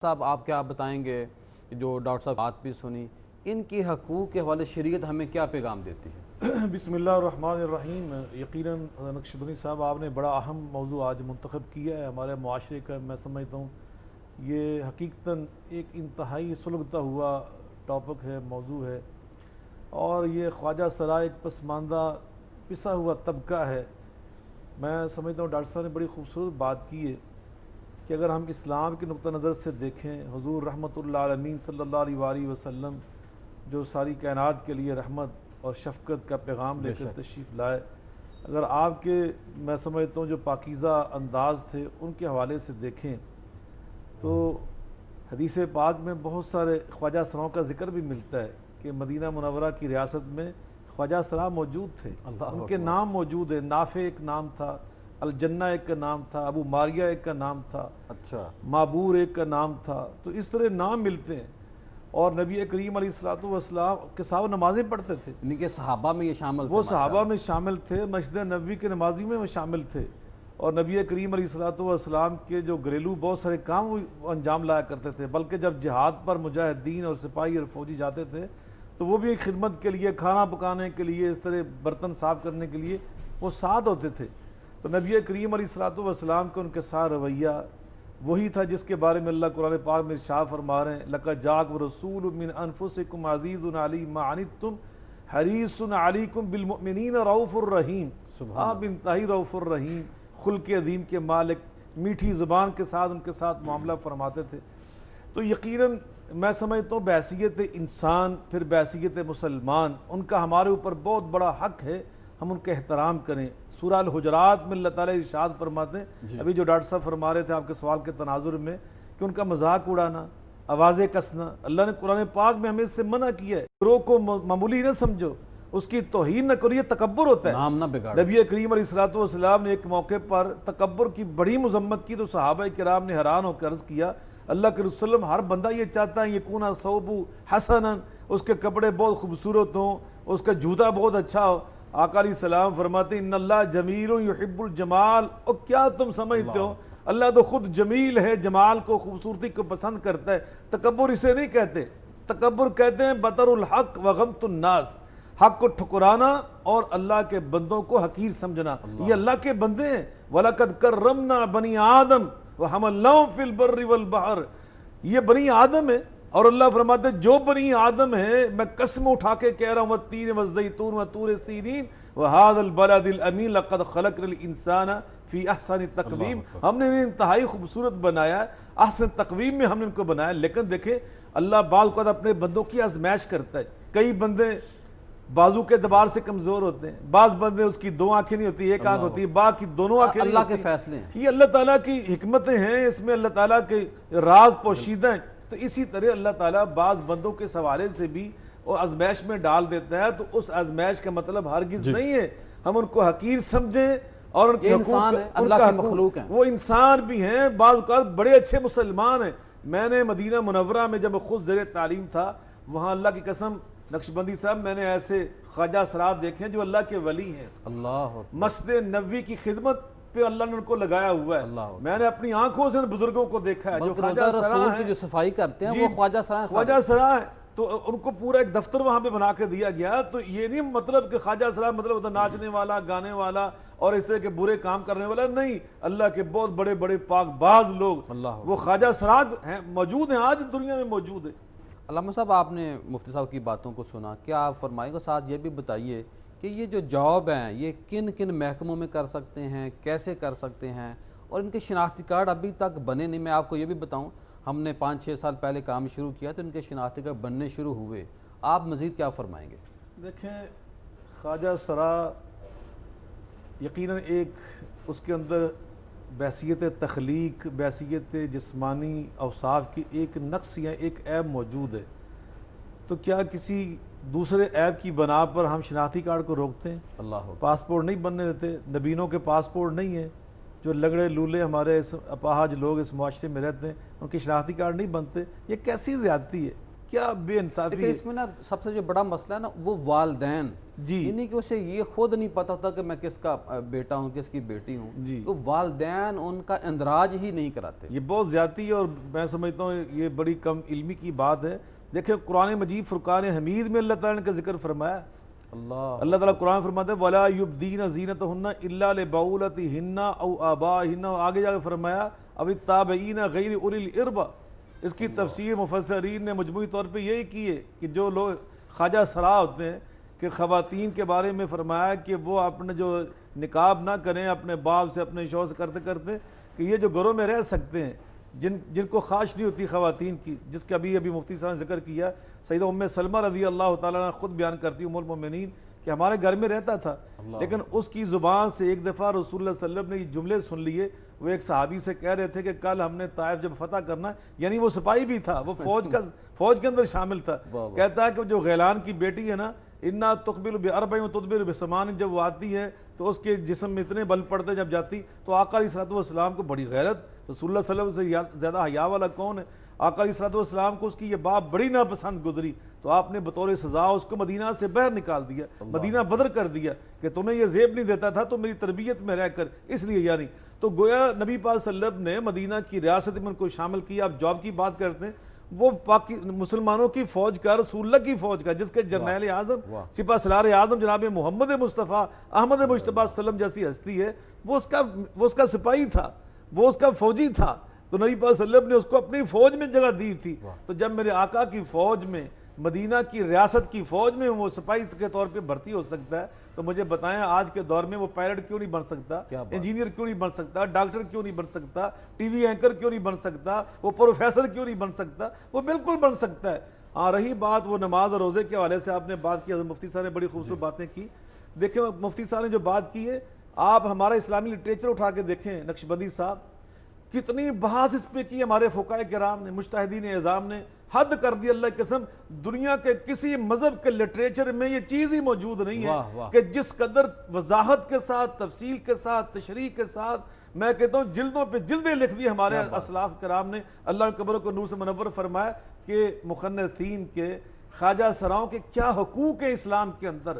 صاحب آپ کیا بتائیں گے جو ڈاکٹر صاحب بات بھی سنی، ان کی حقوق کے حوالے شریعت ہمیں کیا پیغام دیتی ہے؟ بسم اللہ الرحمن الرحیم۔ یقیناً نقشبندی صاحب آپ نے بڑا اہم موضوع آج منتخب کیا ہے ہمارے معاشرے کا۔ میں سمجھتا ہوں یہ حقیقتاً ایک انتہائی سلگتا ہوا ٹاپک ہے، موضوع ہے، اور یہ خواجہ سرا ایک پسماندہ پسا ہوا طبقہ ہے۔ میں سمجھتا ہوں ڈاکٹر صاحب نے بڑی خوبصورت بات کی ہے کہ اگر ہم اسلام کے نقطہ نظر سے دیکھیں، حضور رحمۃ اللہ عالمین صلی اللہ علیہ وآلہ وسلم جو ساری کائنات کے لیے رحمت اور شفقت کا پیغام لے کر تشریف لائے، اگر آپ کے میں سمجھتا ہوں جو پاکیزہ انداز تھے ان کے حوالے سے دیکھیں تو حدیث پاک میں بہت سارے خواجہ سراؤں کا ذکر بھی ملتا ہے کہ مدینہ منورہ کی ریاست میں خواجہ سرا موجود تھے، ان کے نام موجود ہیں۔ نافع ایک نام تھا، الجنہ ایک کا نام تھا، ابو ماریہ ایک کا نام تھا، معبور ایک کا نام تھا، تو اس طرح نام ملتے ہیں۔ اور نبی کریم علیہ الصلوۃ والسلام کے ساتھ نمازیں پڑھتے تھے، ان کے صحابہ میں یہ شامل تھے، وہ صحابہ میں شامل تھے، مسجد نبوی کے نمازی میں وہ شامل تھے، اور نبی کریم علیہ الصلوۃ والسلام کے جو گھریلو بہت سارے کام وہ انجام لایا کرتے تھے، بلکہ جب جہاد پر مجاہدین اور سپاہی اور فوجی جاتے تھے تو وہ بھی خدمت کے لیے، کھانا پکانے کے لیے، اس طرح برتن صاف کرنے کے لیے وہ ساتھ ہوتے تھے۔ تو نبی کریم علیہ الصلوۃ والسلام کا ان کے ساتھ رویہ وہی تھا جس کے بارے میں اللہ قرآن پاک میں ارشاد فرما رہے ہیں، لَقَدْ جَاءَكُمْ رَسُولٌ مِّنْ أَنفُسِكُمْ عَزِيزٌ عَلَيْهِ مَا عَنِتُّمْ حَرِيصٌ عَلَيْكُمْ بِالْمُؤْمِنِينَ رَءُوفٌ رَحِيمٌ۔ آپ انتہائی رؤوف الرحیم، خلق عظیم کے مالک، میٹھی زبان کے ساتھ ان کے ساتھ معاملہ فرماتے تھے۔ تو یقیناً میں سمجھتا ہوں بحیثیت انسان، پھر بحیثیت مسلمان، ان کا ہمارے اوپر بہت بڑا حق ہے، ہم ان کا احترام کریں۔ سورہ الحجرات میں اللہ تعالیٰ ارشاد فرماتے ہیں، ابھی جو ڈاکٹر صاحب فرما رہے تھے آپ کے سوال کے تناظر میں، کہ ان کا مذاق اڑانا، آوازیں کسنا، اللہ نے قرآن پاک میں ہمیں اس سے منع کیا ہے۔ گروہ کو معمولی نہ سمجھو، اس کی توہین نہ کرو، یہ تکبر ہوتا ہے، نام نہ بگاڑو۔ نبی کریم علیہ الصلوۃ والسلام نے ایک موقع پر تکبر کی بڑی مذمت کی تو صحابہ کرام نے حیران ہو کر عرض کیا، اللہ کے رسول اللہ، ہر بندہ یہ چاہتا ہے یکون ثوب حسنا، اس کے کپڑے بہت خوبصورت ہوں، اس کا جوتا بہت اچھا ہو۔ آقا علیہ السلام فرماتے ہیں ان اللہ جمیل یحب الجمال، اور کیا تم سمجھتے ہو اللہ تو خود جمیل ہے، جمال کو، خوبصورتی کو پسند کرتا ہے۔ تکبر اسے نہیں کہتے، تکبر کہتے ہیں بطر الحق وغمت الناس، حق کو ٹھکرانا اور اللہ کے بندوں کو حقیر سمجھنا۔ یہ اللہ کے بندے ہیں، وَلَقَدْ كَرَّمْنَا بَنِي آدَمَ وَحَمَلْنَاهُمْ فِي الْبَرِّ وَالْبَحْرِ، یہ بنی آدم ہے، اور اللہ فرماتے ہیں جو بنی آدم ہے میں قسم اٹھا کے کہہ رہا ہوں، وَالتِّينِ وَالزَّيْتُونِ وَطُورِ سِينِينَ وَهَذَا الْبَلَدِ الْأَمِينِ لَقَدْ خَلَقْنَا الْإِنسَانَ فِي أَحْسَنِ تَقْوِيمٍ، ہم نے انہیں انتہائی خوبصورت بنایا، احسن تقویم میں ہم نے ان کو بنایا۔ لیکن دیکھیں اللہ بعض اوقات اپنے بندوں کی آزمائش کرتا ہے، کئی بندے بازو کے اعتبار سے کمزور ہوتے ہیں، بعض بندے اس کی دو آنکھیں نہیں ہوتی، ایک آنکھ ہوتی ہے، بعض کی دونوں آنکھیں نہیں ہوتی۔ اللہ کے فیصلے ہیں، یہ اللہ تعالیٰ کی حکمتیں ہیں، اس میں اللہ تعالیٰ کے راز پوشیدہ ہیں۔ تو اسی طرح اللہ تعالیٰ بعض بندوں کے حوالے سے بھی وہ آزمائش میں ڈال دیتا ہے، تو اس آزمائش کا مطلب ہرگز نہیں ہے ہم ان کو حقیر سمجھیں اور ان کے انسان ہیں، اللہ کی مخلوق ہیں، وہ انسان بھی ہیں، بعض اوقات بڑے اچھے مسلمان ہیں۔ میں نے مدینہ منورہ میں جب خود زیر تعلیم تھا، وہاں اللہ کی قسم نقشبندی صاحب میں نے ایسے خواجہ سرا دیکھے ہیں جو اللہ کے ولی ہیں، اللہ مسجد نبوی کی خدمت پہ اللہ نے ان کو لگایا ہوا ہے۔ میں نے اپنی آنکھوں سے ان بزرگوں کو دیکھا ہے جو خواجہ سرا کی جو صفائی کرتے ہیں وہ خواجہ سرا ہے، تو ان کو پورا ایک دفتر وہاں پہ بنا کے دیا گیا۔ تو یہ نہیں مطلب کہ خواجہ سرا مطلب ہوتا ناچنے والا، گانے والا اور اس طرح کے برے کام کرنے والا، نہیں، اللہ کے بہت بڑے بڑے پاک باز لوگ وہ خواجہ سرا ہیں، موجود ہیں، آج دنیا میں موجود ہیں۔ علامہ صاحب آپ نے مفتی صاحب کی باتوں کو سنا، کیا آپ فرمائیں گے؟ ساتھ یہ بھی بتائیے کہ یہ جو جاب ہیں یہ کن کن محکموں میں کر سکتے ہیں، کیسے کر سکتے ہیں، اور ان کے شناختی کارڈ ابھی تک بنے نہیں۔ میں آپ کو یہ بھی بتاؤں، ہم نے 5-6 سال پہلے کام شروع کیا تو ان کے شناختی کارڈ بننے شروع ہوئے۔ آپ مزید کیا فرمائیں گے؟ دیکھیں خواجہ سرا یقیناً ایک اس کے اندر بحیثیت تخلیق، بحیثیت جسمانی اوصاف کی ایک نقص یا ایک عیب موجود ہے، تو کیا کسی دوسرے عیب کی بنا پر ہم شناختی کارڈ کو روکتے ہیں؟ اللہ پاسپورٹ نہیں بننے دیتے، نبینوں کے پاسپورٹ نہیں ہیں، جو لگڑے لولے ہمارے اپاہج لوگ اس معاشرے میں رہتے ہیں ان کے شناختی کارڈ نہیں بنتے، یہ کیسی زیادتی ہے؟ کیا بے انصافی لیکن ہے۔ اس میں نا سب سے جو بڑا مسئلہ ہے نا وہ والدین، جی یعنی کہ اسے یہ خود نہیں پتہ ہوتا کہ میں کس کا بیٹا ہوں، کس کی بیٹی ہوں، جی تو والدین ان کا اندراج ہی نہیں کراتے۔ یہ بہت زیادتی ہے، اور میں سمجھتا ہوں یہ بڑی کم علمی کی بات ہے۔ دیکھیں قرآن مجید فرقان حمید میں اللہ تعالیٰ نے کا ذکر فرمایا، اللہ تعالیٰ قرآن فرماتے ہیں وَلَا يُبْدِينَ زِينَتَهُنَّ إِلَّا لِبَعُولَتِهِنَّ أَوْ آبَائِهِنَّ، آگے جا کے فرمایا اب التابعین غیر اولی الاربا۔ اس کی تفسیر مفسرین نے مجموعی طور پہ یہی کی ہے کہ جو لوگ خواجہ سرا ہوتے ہیں کہ خواتین کے بارے میں فرمایا کہ وہ اپنے جو نکاب نہ کریں اپنے باپ سے اپنے شوہر سے کرتے کرتے، کہ یہ جو گھروں میں رہ سکتے ہیں جن کو خواہش نہیں ہوتی خواتین کی، جس کا ابھی مفتی صاحب نے ذکر کیا، سیدہ ام سلمہ رضی اللہ تعالیٰ عنہ خود بیان کرتی ام المومنین کہ ہمارے گھر میں رہتا تھا، لیکن اس کی زبان سے ایک دفعہ رسول اللہ صلی اللہ علیہ وسلم نے یہ جملے سن لیے۔ وہ ایک صحابی سے کہہ رہے تھے کہ کل ہم نے طائف جب فتح کرنا، یعنی وہ سپاہی بھی تھا، وہ فوج کے اندر شامل تھا، کہتا ہے کہ جو غیلان کی بیٹی ہے نا، انا تقبل باربع و تدبر بثمان، جب وہ آتی ہے تو اس کے جسم میں اتنے بل پڑتے جب جاتی، تو آقا علیہ الصلوۃ والسلام کو بڑی غیرت، رسول اللہ صلی اللہ علیہ وسلم سے زیادہ حیا والا کون ہے؟ آقا علیہ الصلوۃ والسلام کو اس کی یہ بات بڑی ناپسند گزری، تو آپ نے بطور سزا اس کو مدینہ سے باہر نکال دیا، مدینہ بدر کر دیا کہ تمہیں یہ زیب نہیں دیتا تھا تو میری تربیت میں رہ کر اس لیے، یعنی تو گویا نبی پاک صلی اللہ علیہ وسلم نے مدینہ کی ریاست میں ان کو شامل کیا۔ آپ جاب کی بات کرتے ہیں، وہ مسلمانوں کی فوج کا، رسول اللہ کی فوج کا، جس کے جرنیل اعظم سپہ سالار اعظم جناب محمد مصطفیٰ احمد مجتبیٰ وسلم جیسی ہستی ہے، وہ اس کا سپاہی تھا، وہ اس کا فوجی تھا، تو نبی پاک صلی اللہ علیہ وسلم نے اس کو اپنی فوج میں جگہ دی تھی۔ تو جب میرے آقا کی فوج میں، مدینہ کی ریاست کی فوج میں وہ سپاہی کے طور پہ بھرتی ہو سکتا ہے، تو مجھے بتائیں آج کے دور میں وہ پائلٹ کیوں نہیں بن سکتا، انجینئر کیوں نہیں بن سکتا، ڈاکٹر کیوں نہیں بن سکتا، ٹی وی اینکر کیوں نہیں بن سکتا، وہ پروفیسر کیوں نہیں بن سکتا؟ وہ بالکل بن سکتا ہے۔ رہی بات وہ نماز اور روزے کے حوالے سے آپ نے بات کی، مفتی صاحب نے بڑی خوبصورت باتیں کی۔ دیکھیں مفتی صاحب نے جو بات کی ہے، آپ ہمارا اسلامی لٹریچر اٹھا کے دیکھیں، نقشبندی صاحب کتنی بحث اس پہ کی ہمارے فقہاء کرام نے، مجتہدین اعظام نے، حد کر دی اللہ کی قسم، دنیا کے کسی مذہب کے لٹریچر میں یہ چیز ہی موجود نہیں ہے کہ جس قدر وضاحت کے ساتھ، تفصیل کے ساتھ، تشریح کے ساتھ، میں کہتا ہوں جلدوں پہ جلدیں لکھ دی ہمارے اسلاف کرام نے، اللہ قبر کو نور سے منور فرمایا کہ مخنثین کے، خواجہ سراؤں کے کیا حقوق ہے اسلام کے اندر،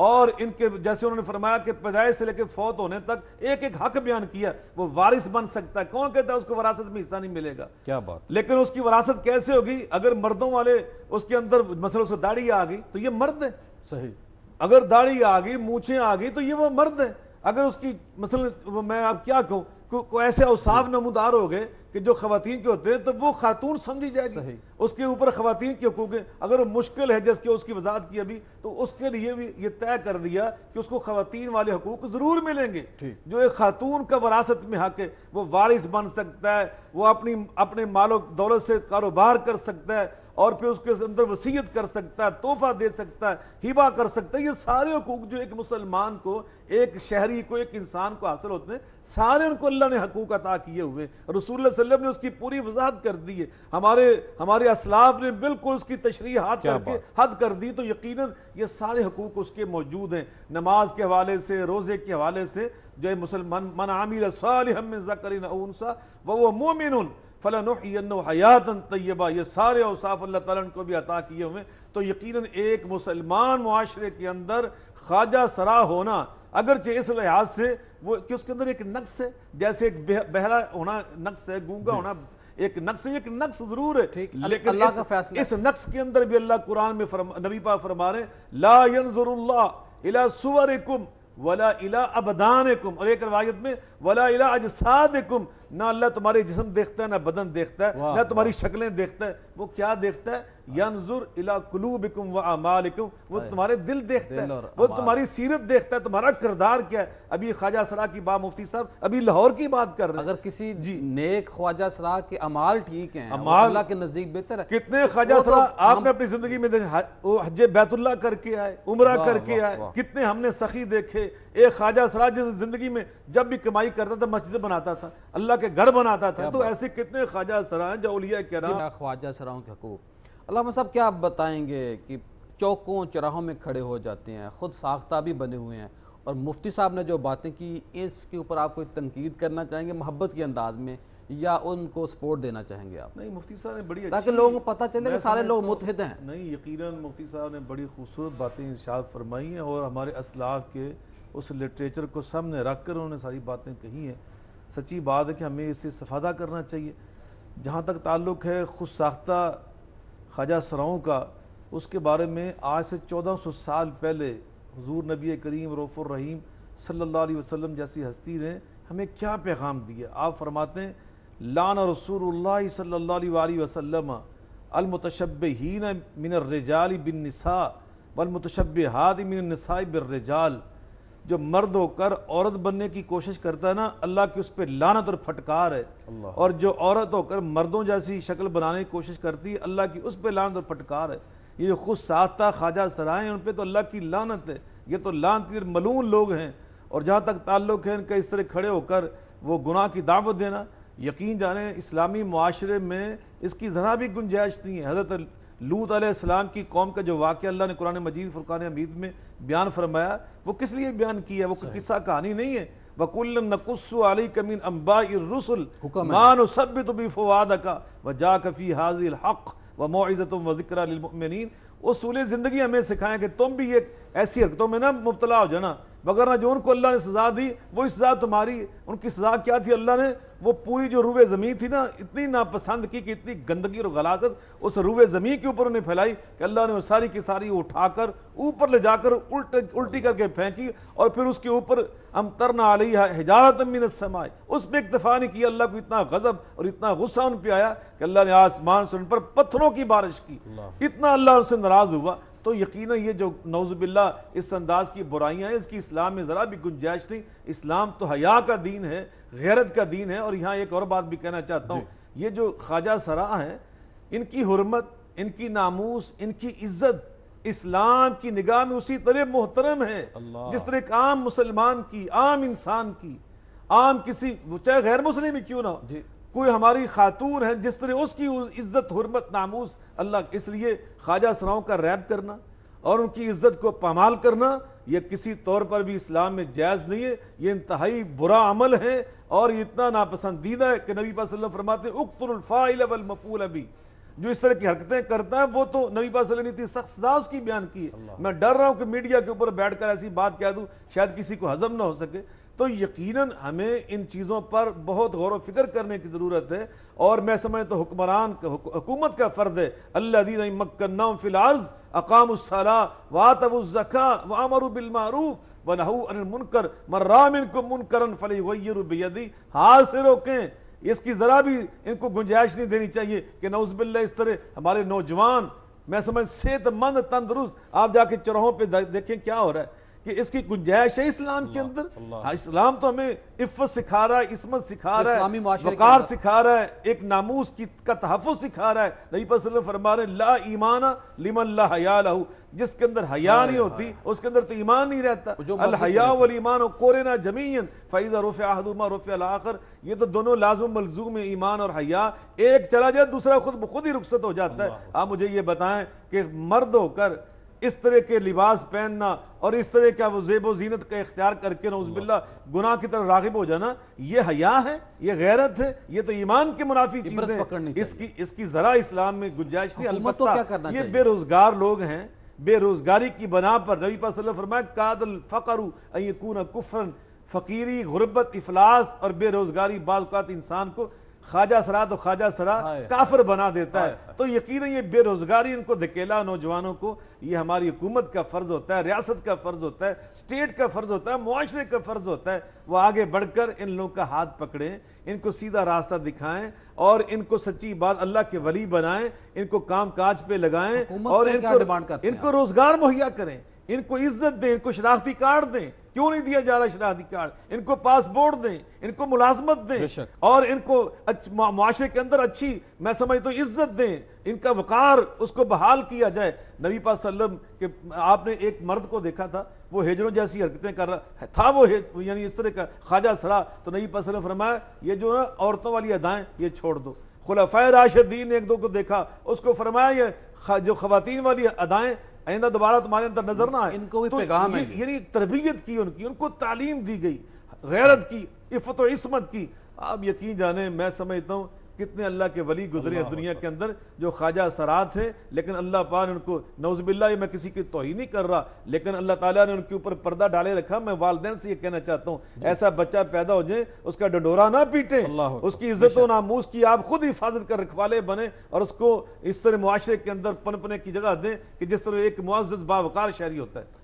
اور ان کے جیسے انہوں نے فرمایا کہ پیدائش سے لے کے فوت ہونے تک ایک ایک حق بیان کیا، وہ وارث بن سکتا ہے، کون کہتا ہے اس کو وراثت میں حصہ نہیں ملے گا؟ کیا بات! لیکن اس کی وراثت کیسے ہوگی؟ اگر مردوں والے اس کے اندر مثلا اس کو داڑھی آ گئی تو یہ مرد ہے، صحیح، اگر داڑھی آ گئی، مونچھیں آ گئی تو یہ وہ مرد ہے، اگر اس کی مثلا میں آپ کیا کہوں کو ایسے اوصاف نمودار ہو گئے کہ جو خواتین کے ہوتے ہیں تو وہ خاتون سمجھی جائے گی، اس کے اوپر خواتین کے حقوق ہیں۔ اگر وہ مشکل ہے جس کی اس کی وضاحت کی ابھی، تو اس کے لیے بھی یہ طے کر دیا کہ اس کو خواتین والے حقوق ضرور ملیں گے۔ جو ایک خاتون کا وراثت میں حق ہے، وہ وارث بن سکتا ہے، وہ اپنے مال و دولت سے کاروبار کر سکتا ہے، اور پھر اس کے اندر وصیت کر سکتا ہے، تحفہ دے سکتا ہے، ہبہ کر سکتا ہے۔ یہ سارے حقوق جو ایک مسلمان کو، ایک شہری کو، ایک انسان کو حاصل ہوتے ہیں، سارے ان کو اللہ نے حقوق عطا کیے ہوئے، رسول اللہ صلی اللہ علیہ وسلم نے اس کی پوری وضاحت کر دی ہے، ہمارے اسلاف نے بالکل اس کی تشریحات کر کے حد کر دی، تو یقیناً یہ سارے حقوق اس کے موجود ہیں۔ نماز کے حوالے سے، روزے کے حوالے سے، جو مسلمان من عامل صالحا من ذکر او انثی وهو مؤمن فَلَنُحْيِيَنَّهُ حَيَاةً طَيِّبَةً، یہ سارے اوصاف اللہ تعالیٰ نے کو بھی عطا کیے ہوئے، تو یقیناً ایک مسلمان معاشرے کے اندر خواجہ سرا ہونا، اگرچہ اس لحاظ سے وہ کہ اس کے اندر ایک نقص ہے، جیسے ایک بہرا ہونا نقص ہے، گونگا ہونا ایک نقص ہے، ایک نقص ضرور ہے، لیکن اس نقص کے اندر بھی اللہ قرآن میں نبی پاک فرما رہے ہیں لا ينظر اللہ الى صورکم ولا الى ابدانکم، اور ایک روایت میں ولا الى اجسادکم، نہ اللہ تمہارے جسم دیکھتا ہے، نہ بدن دیکھتا ہے، نہ تمہاری شکلیں دیکھتا ہے، وہ کیا دیکھتا ہے؟ ینظر الی قلوبکم و اعمالکم، وہ تمہارے دل دیکھتا ہے، وہ تمہاری سیرت دیکھتا ہے، تمہارا کردار کیا ہے۔ ابھی خواجہ سرا کی بات مفتی صاحب ابھی لاہور کی بات کر رہے ہیں، اگر کسی نیک خواجہ سرا کے اعمال ٹھیک ہیں، اللہ کے نزدیک بہتر ہے۔ کتنے خواجہ سرا آپ نے اپنی زندگی میں حج بیت اللہ کر کے آئے، عمرہ کر کے آئے، کتنے ہم نے سخی دیکھے۔ ایک خواجہ سرا جس زندگی میں جب بھی کمائی کرتا تھا مسجد بناتا تھا، اللہ کے گھر بناتا تھا، تو ایسے کتنے خواجہ سرا ہیں جو اولیاء کرام۔ خواجہ سراؤں کے حقوق علامہ صاحب کیا آپ بتائیں گے کہ چوکوں چراہوں میں کھڑے ہو جاتے ہیں، خود ساختہ بھی بنے ہوئے ہیں، اور مفتی صاحب نے جو باتیں کی اس کے اوپر آپ کوئی تنقید کرنا چاہیں گے محبت کے انداز میں یا ان کو سپورٹ دینا چاہیں گے آپ؟ نہیں، مفتی صاحب نے بڑی اچھی، تاکہ لوگوں کو پتہ چلے کہ سارے لوگ متحد ہیں۔ نہیں، یقیناً مفتی صاحب نے بڑی خوبصورت باتیں ارشاد فرمائی ہیں، اور ہمارے اسلاف کے اس لٹریچر کو سامنے رکھ کر انہوں نے ساری باتیں کہی ہیں۔ سچی بات ہے کہ ہمیں اس سے استفادہ کرنا چاہیے۔ جہاں تک تعلق ہے خود ساختہ خواجہ سراؤں کا، اس کے بارے میں آج سے 1400 سال پہلے حضور نبی کریم رؤوف الرحیم صلی اللہ علیہ وسلم جیسی ہستی نے ہمیں کیا پیغام دیا۔ آپ فرماتے ہیں لعن رسول اللہ صلی اللہ علیہ وآلہ وسلم المتشبہین من الرجال بالنساء والمتشبہات من النساء بالرجال۔ جو مرد ہو کر عورت بننے کی کوشش کرتا ہے نا، اللہ کی اس پہ لعنت اور پھٹکار ہے، اور جو عورت ہو کر مردوں جیسی شکل بنانے کی کوشش کرتی ہے، اللہ کی اس پہ لعنت اور پھٹکار ہے۔ یہ جو خود ساختہ خواجہ سرائیں ان پہ تو اللہ کی لعنت ہے، یہ تو لعنتی اور ملعون لوگ ہیں۔ اور جہاں تک تعلق ہے ان کا اس طرح کھڑے ہو کر وہ گناہ کی دعوت دینا، یقین جانیں اسلامی معاشرے میں اس کی ذرا بھی گنجائش نہیں ہے۔ حضرت لوط علیہ السلام کی قوم کا جو واقعہ اللہ نے قرآن مجید فرقان حمید میں بیان فرمایا، وہ کس لیے بیان کیا؟ وہ قصہ کہانی نہیں ہے۔ وَكُلًّا نَقُصُّ عَلَيْكَ مِنْ أَنْبَاءِ الرُّسُلِ مَا نُثَبِّتُ بِهِ فُؤَادَكَ وَجَاءَكَ فِي هَذِهِ الْحَقُّ وَمَوْعِظَةٌ وَذِكْرَىٰ لِلْمُؤْمِنِينَ۔ اصول زندگی ہمیں سکھائیں کہ تم بھی ایک ایسی حرکتوں میں نہ مبتلا ہو جانا، وگرنہ جو ان کو اللہ نے سزا دی وہی سزا تمہاری ہے۔ ان کی سزا کیا تھی؟ اللہ نے وہ پوری جو روئے زمین تھی نا، اتنی ناپسند کی کہ اتنی گندگی اور غلاظت اس روئے زمین کے اوپر انہیں پھیلائی کہ اللہ نے وہ ساری کی ساری اٹھا کر اوپر لے جا کر الٹی کر کے پھینکی، اور پھر اس کے اوپر امطرنا علیہا حجارۃ من السماء۔ اس پہ اکتفا نہیں کیا، اللہ کو اتنا غضب اور اتنا غصہ ان پہ آیا کہ اللہ نے آسمان سے ان پر پتھروں کی بارش کی، اتنا اللہ ان سے ناراض ہوا۔ تو یقیناً یہ جو نعوذ باللہ اس انداز کی برائیاں ہیں، اس کی اسلام میں ذرا بھی گنجائش نہیں۔ اسلام تو حیا کا دین ہے، غیرت کا دین ہے۔ اور یہاں ایک اور بات بھی کہنا چاہتا ہوں، یہ جو خواجہ سرا ہیں، ان کی حرمت، ان کی ناموس، ان کی عزت اسلام کی نگاہ میں اسی طرح محترم ہے جس طرح ایک عام مسلمان کی، عام انسان کی، عام کسی چاہے غیر مسلم ہی کیوں نہ ہو، کوئی ہماری خاتون ہے، جس طرح اس کی عزت، حرمت، ناموس اللہ۔ اس لیے خواجہ سراؤں کا ریپ کرنا اور ان کی عزت کو پامال کرنا یہ کسی طور پر بھی اسلام میں جائز نہیں ہے، یہ انتہائی برا عمل ہے، اور یہ اتنا ناپسندیدہ ہے کہ نبی پاک صلی اللہ علیہ وسلم فرماتے ہیں اقتلوا الفاعل والمفعول به۔ جو اس طرح کی حرکتیں کرتا ہے وہ تو نبی پاک صلی اللہ علیہ وسلم نے اتنی سخت سزا اس کی بیان کی ہے۔ میں ڈر رہا ہوں کہ میڈیا کے اوپر بیٹھ کر ایسی بات کہہ دوں شاید کسی کو ہضم نہ ہو سکے۔ تو یقیناً ہمیں ان چیزوں پر بہت غور و فکر کرنے کی ضرورت ہے، اور میں سمجھتا ہوں حکمران حکومت کا فرض ہے الذین مکناہم فی الارض اقاموا الصلاۃ وآتوا الزکاۃ وامروا بالمعروف ونہوا عن المنکر من رأى منکم منکرا فلیغیرہ بیدہ۔ ہاتھ سے روکیں، اس کی ذرا بھی ان کو گنجائش نہیں دینی چاہیے کہ نعوذ باللہ اس طرح ہمارے نوجوان، میں سمجھ صحت مند تندرست، آپ جا کے چوراہوں پہ دیکھیں کیا ہو رہا ہے، کہ اس کی گنجائش ہے اسلام کے اندر؟ اسلام تو ہمیں عفت سکھا رہا ہے، عصمت سکھا رہا ہے، وقار سکھا رہا ہے، ایک ناموس کا تحفظ سکھا رہا ہے۔ نبی صلی اللہ علیہ وسلم فرما رہے ہیں لا ایمان لمن لا حیا لہ، جس کے اندر حیا نہیں ہوتی اس کے اندر تو ایمان نہیں رہتا۔ الحیاء والایمان قرنا جمیعا فاذا رفع احدهما رفع الاخر۔ یہ تو دونوں لازم ملزوم ہیں، ایمان اور حیا، ایک چلا جائے دوسرا خود بخود ہی رخصت ہو جاتا ہے۔ آپ مجھے یہ بتائیں کہ مرد ہو کر اس طرح کے لباس پہننا اور اس طرح کا وہ زیب و زینت کا اختیار کر کے نعوذ باللہ گناہ کی طرف راغب ہو جانا، یہ حیا ہے، یہ غیرت ہے، یہ تو ایمان کے منافی چیز ہے۔ اس کی ذرا اسلام میں گنجائش نہیں۔ البتہ یہ بے روزگار لوگ ہیں، بے روزگاری کی بنا پر نبی پاک صلی اللہ علیہ وسلم فرمایا کاد الفقر ان یکون کفرا، فقیری، غربت، افلاس اور بے روزگاری بعض اوقات انسان کو خواجہ سرا تو خواجہ سرا کافر بنا دیتا ہے۔ تو یقیناً یہ بے روزگاری ان کو دھکیلا نوجوانوں کو، یہ ہماری حکومت کا فرض ہوتا ہے، ریاست کا فرض ہوتا ہے، اسٹیٹ کا فرض ہوتا ہے، معاشرے کا فرض ہوتا ہے، وہ آگے بڑھ کر ان لوگوں کا ہاتھ پکڑیں، ان کو سیدھا راستہ دکھائیں، اور ان کو سچی بات اللہ کے ولی بنائیں، ان کو کام کاج پہ لگائیں، اور ان کو روزگار مہیا کریں، ان کو عزت دیں، ان کو شناختی کارڈ دیں۔ کیوں نہیں دیا جا رہا شناختی کارڈ؟ ان کو پاسپورٹ دیں، ان کو ملازمت دیں، اور ان کو معاشرے کے اندر اچھی میں سمجھتا ہوں عزت دیں، ان کا وقار اس کو بحال کیا جائے۔ نبی پاک صلی اللہ علیہ وسلم کہ آپ نے ایک مرد کو دیکھا تھا وہ ہجروں جیسی حرکتیں کر رہا تھا، وہ یعنی اس طرح کا خواجہ سرا، تو نبی پاک صلی اللہ علیہ وسلم فرمایا یہ جو ہے عورتوں والی ادائیں یہ چھوڑ دو۔ خلفائے راشدین نے ایک دو کو دیکھا، اس کو فرمایا یہ جو خواتین والی ادائیں آئندہ دوبارہ تمہارے اندر نظر نہ آئے۔ ان کو بھی پیغام ہے، یعنی تربیت کی ان کو تعلیم دی گئی، غیرت کی، عفت و عصمت کی۔ آپ یقین جانیں میں سمجھتا ہوں کتنے اللہ کے ولی گزرے ہیں دنیا کے اندر جو خواجہ سرات تھے، لیکن اللہ پاک نے ان کو، نعوذ باللہ یہ میں کسی کی توہین نہیں کر رہا، لیکن اللہ تعالیٰ نے ان کے اوپر پردہ ڈالے رکھا۔ میں والدین سے یہ کہنا چاہتا ہوں ایسا بچہ پیدا ہو جائے اس کا ڈنڈورا نہ پیٹیں، اس کی عزت و ناموس کی آپ خود حفاظت کر رکھوالے بنیں، اور اس کو اس طرح معاشرے کے اندر پنپنے کی جگہ دیں کہ جس طرح ایک معزز باوقار شہری ہوتا ہے۔